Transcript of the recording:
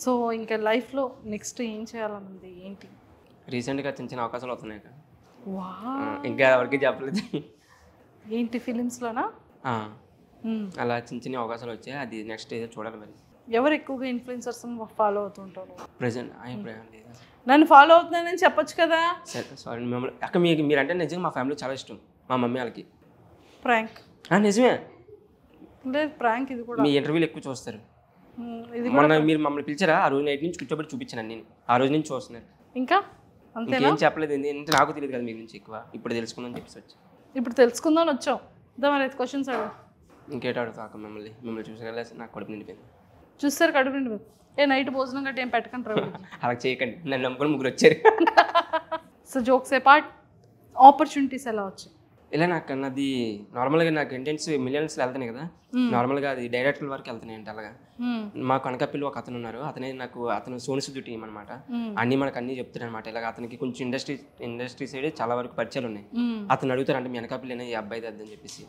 So ఇంకా లైఫ్లో next ఏం చేయాలనుంది ఏంటి? రీసెంట్గా చిన్న చిన్న అవకాశాలు వస్తున్నాయి అక్క. వా ఇంకా ఎవరికి చెప్పలేదు. ఏంటి ఫిలిమ్స్లోనా? అలా చిన్న చిన్న అవకాశాలు వచ్చాయి. అది నెక్స్ట్ ఏదో చూడాలి మరి. ఎవరు ఎక్కువగా ఇన్ఫ్లుయెన్సర్స్ ఫాలో అవుతుంటారు? ప్రజెంట్ అభిప్రాయం లేదా? నన్ను ఫాలో అవుతున్నానని చెప్పొచ్చు కదా. సరే సారీ మిమ్మల్ని అక్క. మీరంటే నిజంగా మా ఫ్యామిలీ చాలా ఇష్టం, మా మమ్మీ వాళ్ళకి. ప్రాంక్? నిజమే. లేదు ప్రాంక్ ఇది కూడా. మీ ఇంటర్వ్యూలు ఎక్కువ చూస్తారు. ఇది మొన్న మీరు మమ్మల్ని పిలిచారా? ఆ రోజు నైట్ నుంచి కూర్చోబెట్టి చూపించాను నేను. ఆ రోజు నుంచి చూస్తున్నారు. ఇంకా అంతేనా? ఇంకేం చెప్పలేదు. ఏంటంటే నాకు తెలియదు కదా మీ గురించి ఎక్కువ. ఇప్పుడు తెలుసుకుందని చెప్పేసి వచ్చి. ఇప్పుడు తెలుసుకుందామని వచ్చాం. మరి క్వశ్చన్స్ అడుగు. ఇంకేట అడుగుతా అక్క మిమ్మల్ని చూసారా? నాకు కడుపు నిండిపోయింది. చూస్తారు కడుపు నిండిపోయింది. నైట్ భోజనం గట్ట ఏం పెట్టకండి. అలా చేయకండి. నన్ను నమ్ముకొని ముగ్గురు వచ్చారు. సో జోక్స్ ఏ పార్ట్, ఆపర్చునిటీస్ ఎలా వచ్చాయి? ఇలా నాకు నాది నార్మల్గా నాకు ఇంటెన్స్ మిలియన్స్లో వెళ్తాయి కదా. నార్మల్గా అది డైరెక్టర్ వరకు వెళ్తున్నాయి అంటే అలాగా. మా కనకపిల్లి ఒక అతను ఉన్నారు. అతను సోను సుద్దు టీం అనమాట. మనకు అన్ని చెప్తారు అనమాట. ఇలాగ అతనికి కొంచెం ఇండస్ట్రీ సైడ్ చాలా వరకు పరిచయాలు ఉన్నాయి. అతను అడుగుతారు అంటే మీ వెనకపిల్లి ఈ అబ్బాయి అని చెప్పేసి.